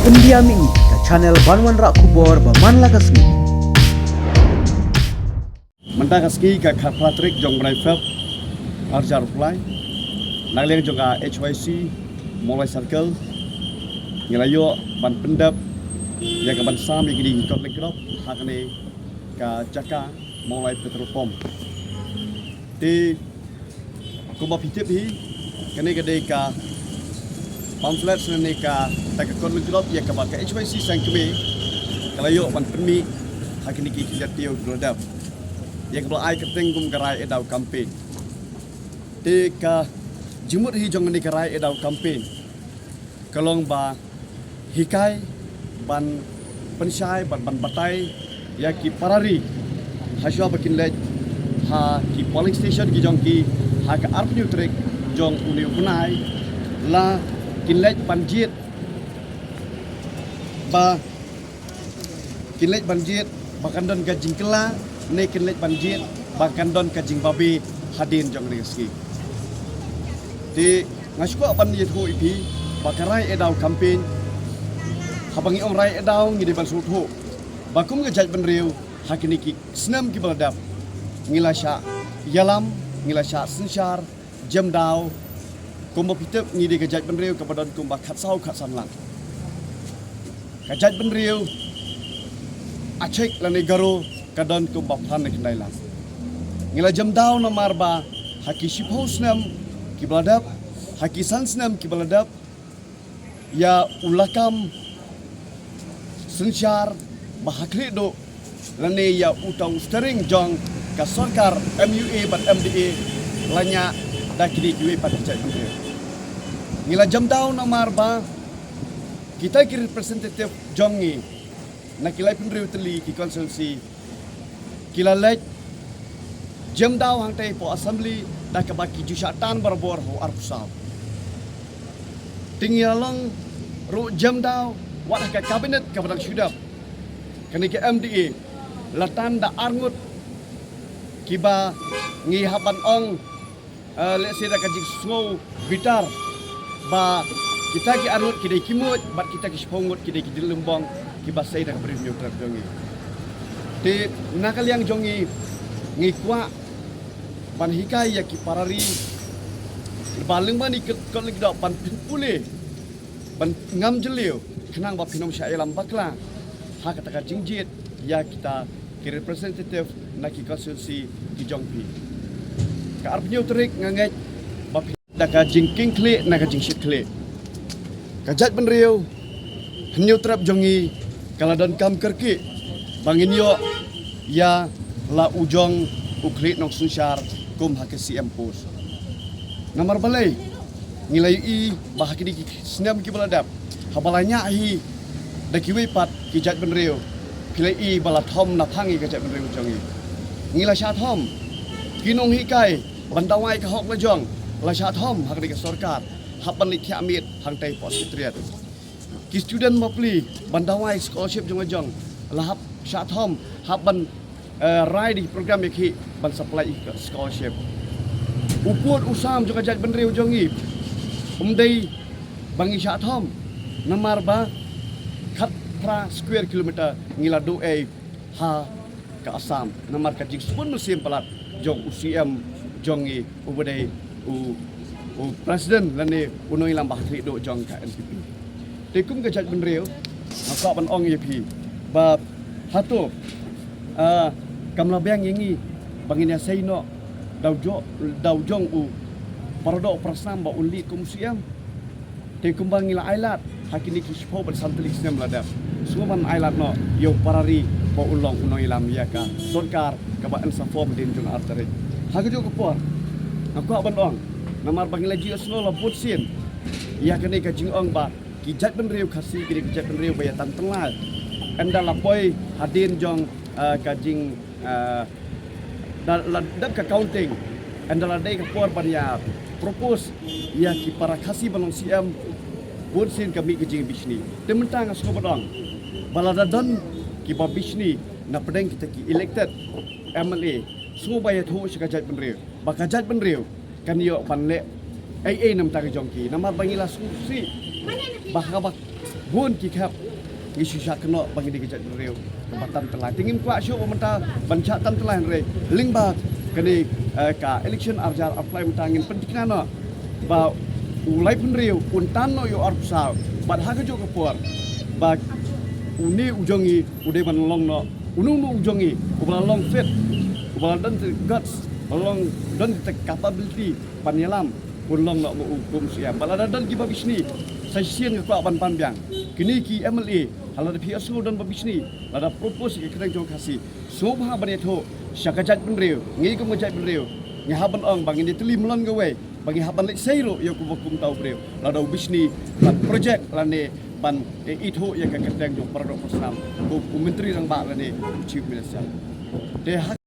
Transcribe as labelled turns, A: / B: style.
A: Pendiam ini ke channel Banwan Rak Kubor Baman Lakasmi.
B: Mentakaski ke Patrick jong Braifab Arjar Fly Nagliang jong HYC Molai Circle Ngelayo ban pendap ya ke ban sam yang di kot legrop hakne ka Jaka Molai Petrol Pom di kumba pitip hi kene gede ka pamphlet sene ka tak kot legrop ya ke ba HYC sang keme ngelayo ban penmi hakne ki jatio grodap yang kalau ai keteng kum kerai edau campaign teka jemut hi jong ni kerai edau campaign kalong ba hikai ban pensyai ban batai ya ki parari haswa bakin lej ha ki polling station ki jong ki ha ka arp new trek jong uni unai la kin lej banjit ba kin lej banjit bakan don gajing kela ne kinlek banjir bahkan don kajing babi hadin jong reski di ngasuko apan ye thu ipi bakarai edau campaign habangi om rai edau ngidi ban sultho bakum ngejaj benriu hakini ki snam ki baladap ngilasha yalam ngilasha sinshar jam dau kumba pitep ngidi kejaj benriu kepadon kumba khatsau khatsanlang kejaj benriu acek lani garo kadon ko baphan nek dailan ngila jam daw na marba haki shiphausnam kibladap haki sansnam kibladap ya ulakam sensyar bahakri do lane ya utau stering jong ka sarkar MUA bat MDA lanya dakini kiwe pat cai menteri ngila jam daw na marba kita ki representative jongi nakilai pendiri teli ki konsulsi kila lej jam daw hang tei po assembly dah ke baki jusatan berbor ho arpusab tinggalong ru jam daw wat ke kabinet ke padang syudap kani ke MDA latan da arngut kiba ngi haban ong let's say da kajik snow bitar ba kita ki arngut kidai kimut bat kita ki spongut kidai ki lembong kiba sai da beri new trap jongi di nakal yang jongi ngikwa ban hikai ya ki parari baling ban ikut kol lagi dak ban pule ban ngam jelio kenang ba pinom syailam bakla ha kata ka jingjit ya kita ki representative naki konsulsi ki jongpi ka arpnyo trik ngangai ba da ka jingking kle na ka jingshit kle ka jat ben riu hnyo trap jongi kala don kam kerki bangin yo ya la ujong uklit nok sunsyar kum hak CM pos nomor balai ngilai i bahaki di snam ki baladap habalanya hi dakiwe pat ki jat benreu kilai i bala thom na thangi ka jat benreu jongi ngila sha thom kinong hi kai bandawai ka hok la jong la sha thom hak di ka sarkar hapan li thiamit hang tai pos triat ki student mapli bandawai scholarship jong lahap sha thom haban rai di program iki ban supply scholarship uput usam juga jaj benri ujongi umdai bangi sha thom namar ba khat pra square kilometer ngila do ha ka asam namar ka jik sun musim palat jong UCM jongi ubadai u president lane unoi lam bahri do jong ka NPP tekum ka jaj benri apa ban ong yepi ba hatu kamla bang yangi bangin ya saino daw jong u parado prasam ba uli kumsiam te kumbang ila ailat hakini ki spo ban santelik sem ladap suman ailat no yo parari ba ulong unoi lam ya ka sarkar ka ba an sa form din jun arteri hagajo ko por aku ban ong namar bangila ji osno la putsin ya kene ka jing ong ba ki jat ben riu khasi ki jat ben riu ba ya tan tengal anda lapoi hadin jong kajing dap ka counting andala dai ka por banya propose ya ki para khasi banong CM bursin kami kajing bisni tementang asko badang balada don ki ba bisni na pedeng kita ki elected MLA so baya thu sekajat benriu bakajat benriu kan yo panle AA nam ta jongki nama bangila susi bahka Bun kikap isu syak kena bagi dikejat rew kebatan telah tingin kuat syuk mentah bancatan telah re lingba kini ka election arjar apply mentangin pentingana ba ulai pun rew untan no yo arpsal bad haga jo kapor ba uni ujongi ude ban long no unung no ujongi ubal long fit ubal dan guts long dan capability panyalam pun long no hukum siap balada dan giba bisni saya sian ke kuat ban panbiang kini ki MLA halada PSO dan babisni lada propose ke kedang jong kasih sobha baneto syakajat penrew ngi ko ngajat penrew nyahaban ong bangin di teli melon gawe bagi haban lek seiro yo ko kum tau brew lada bisni ban project lane ban itu ya ke kedang jong produk personal ko menteri rang ba lane chief minister de